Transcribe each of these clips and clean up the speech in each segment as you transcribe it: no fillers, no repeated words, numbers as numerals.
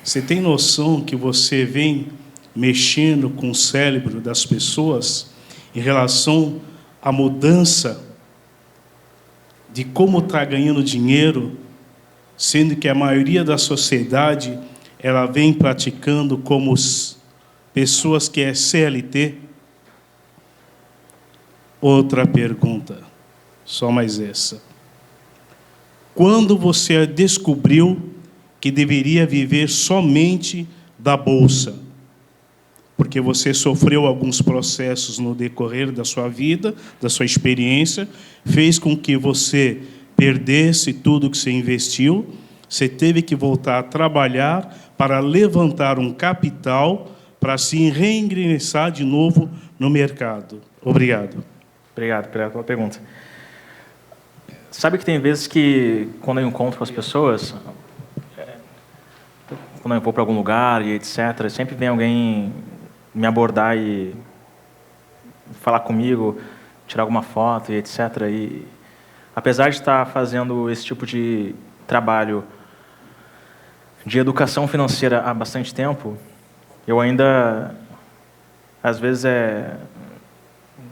Você tem noção que você vem mexendo com o cérebro das pessoas em relação à mudança de como está ganhando dinheiro, sendo que a maioria da sociedade ela vem praticando como pessoas que é CLT? Outra pergunta, só mais essa. Quando você descobriu que deveria viver somente da bolsa? Porque você sofreu alguns processos no decorrer da sua vida, da sua experiência, fez com que você perdesse tudo que você investiu, você teve que voltar a trabalhar para levantar um capital para se reingressar de novo no mercado. Obrigado. Obrigado pela pergunta. Sabe que tem vezes que, quando eu encontro com as pessoas, quando eu vou para algum lugar e etc., sempre vem alguém me abordar e falar comigo, tirar alguma foto e etc. E, apesar de estar fazendo esse tipo de trabalho de educação financeira há bastante tempo, eu ainda, às vezes,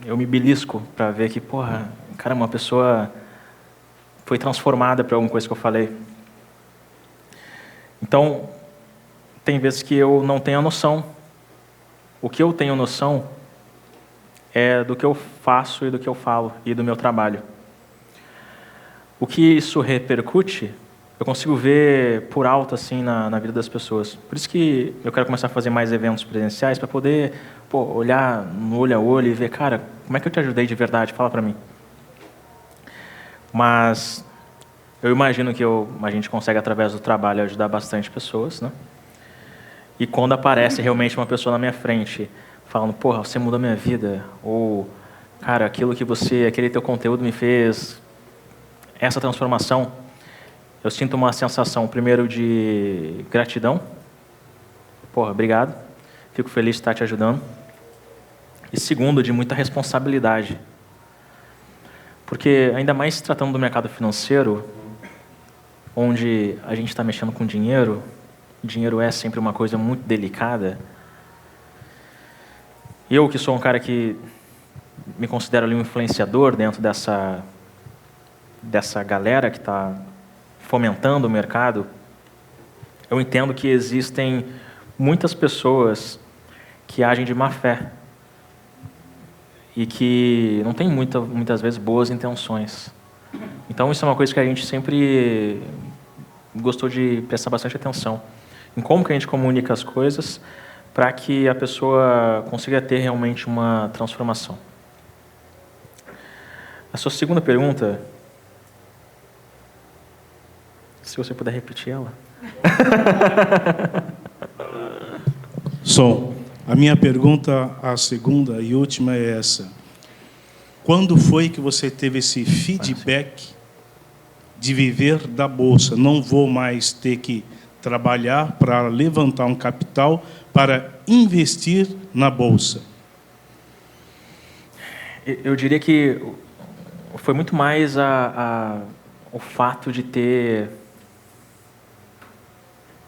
eu me belisco para ver que, porra, cara, uma pessoa foi transformada por alguma coisa que eu falei. Então, tem vezes que eu não tenho a noção. O que eu tenho noção é do que eu faço e do que eu falo e do meu trabalho. O que isso repercute, eu consigo ver por alto assim na vida das pessoas. Por isso que eu quero começar a fazer mais eventos presenciais para poder olhar no olho a olho e ver, cara, como é que eu te ajudei de verdade? Fala para mim. Mas eu imagino que a gente consegue, através do trabalho, ajudar bastante pessoas, né? E quando aparece realmente uma pessoa na minha frente, falando, porra, você mudou minha vida, ou, cara, aquele teu conteúdo me fez essa transformação, eu sinto uma sensação, primeiro, de gratidão. Porra, obrigado. Fico feliz de estar te ajudando. E segundo, de muita responsabilidade. Porque, ainda mais se tratando do mercado financeiro, onde a gente está mexendo com dinheiro é sempre uma coisa muito delicada. Eu, que sou um cara que me considero ali um influenciador dentro dessa galera que está fomentando o mercado, eu entendo que existem muitas pessoas que agem de má fé e que não têm muitas vezes boas intenções. Então, isso é uma coisa que a gente sempre gostou de prestar bastante atenção em como que a gente comunica as coisas para que a pessoa consiga ter realmente uma transformação. A sua segunda pergunta, se você puder repetir ela. Som. A minha pergunta, a segunda e última, é essa. Quando foi que você teve esse feedback de viver da bolsa? Não vou mais ter que trabalhar para levantar um capital para investir na bolsa. Eu diria que foi muito mais o fato de ter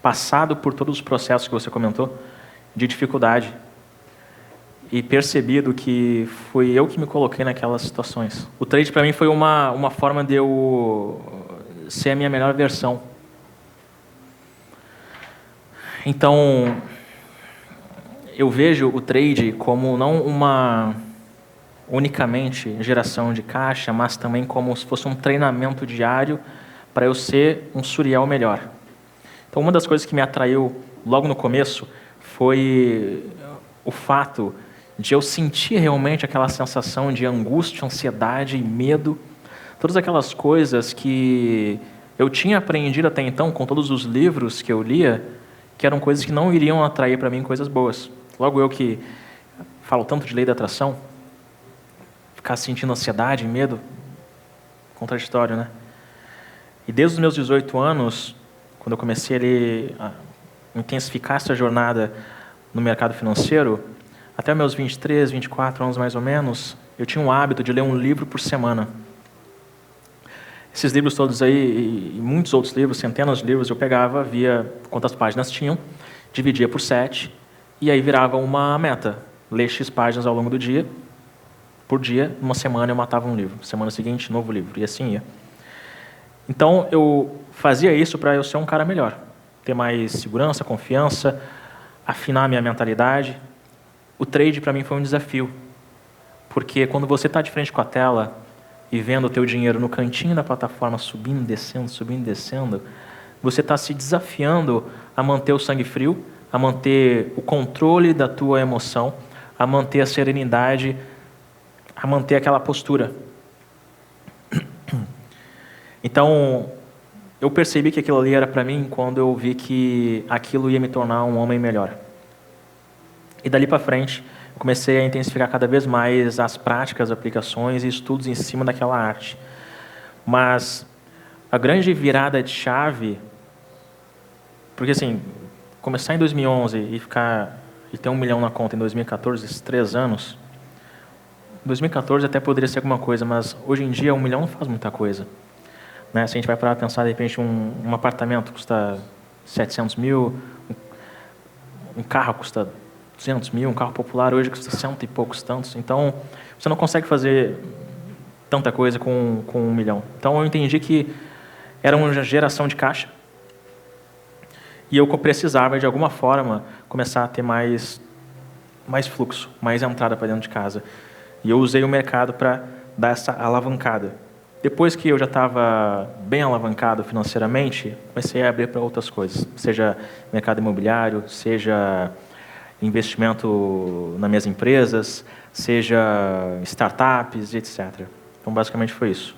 passado por todos os processos que você comentou, de dificuldade, e percebido que fui eu que me coloquei naquelas situações. O trade, para mim, foi uma forma de eu ser a minha melhor versão. Então, eu vejo o trade como não unicamente geração de caixa, mas também como se fosse um treinamento diário para eu ser um Suriel melhor. Então, uma das coisas que me atraiu logo no começo foi o fato de eu sentir realmente aquela sensação de angústia, ansiedade e medo, todas aquelas coisas que eu tinha aprendido até então com todos os livros que eu lia, que eram coisas que não iriam atrair para mim coisas boas. Logo eu que falo tanto de lei da atração, ficar sentindo ansiedade e medo, contraditório, né? E desde os meus 18 anos, quando eu comecei a intensificar essa jornada no mercado financeiro, até meus 23, 24 anos mais ou menos, eu tinha um hábito de ler um livro por semana. Esses livros todos aí, e muitos outros livros, centenas de livros, eu pegava, via quantas páginas tinham, dividia por 7, e aí virava uma meta. Ler X páginas ao longo do dia, por dia, uma semana eu matava um livro. Semana seguinte, novo livro, e assim ia. Então, eu fazia isso para eu ser um cara melhor. Ter mais segurança, confiança, afinar a minha mentalidade. O trade, para mim, foi um desafio. Porque quando você está de frente com a tela e vendo o teu dinheiro no cantinho da plataforma subindo e descendo, você está se desafiando a manter o sangue frio, a manter o controle da tua emoção, a manter a serenidade, a manter aquela postura. Então, eu percebi que aquilo ali era para mim quando eu vi que aquilo ia me tornar um homem melhor. E dali para frente, eu comecei a intensificar cada vez mais as práticas, aplicações e estudos em cima daquela arte. Mas a grande virada de chave, porque assim, começar em 2011 e ter 1 milhão na conta em 2014, esses 3 anos, 2014 até poderia ser alguma coisa, mas hoje em dia 1 milhão não faz muita coisa. Né? Se a gente vai parar para pensar, de repente, um apartamento custa 700 mil, um carro custa 200 mil, um carro popular hoje custa 100 e poucos tantos. Então, você não consegue fazer tanta coisa com 1 milhão. Então, eu entendi que era uma geração de caixa e eu precisava, de alguma forma, começar a ter mais fluxo, mais entrada para dentro de casa. E eu usei o mercado para dar essa alavancada. Depois que eu já estava bem alavancado financeiramente, comecei a abrir para outras coisas, seja mercado imobiliário, seja investimento nas minhas empresas, seja startups, etc. Então, basicamente foi isso.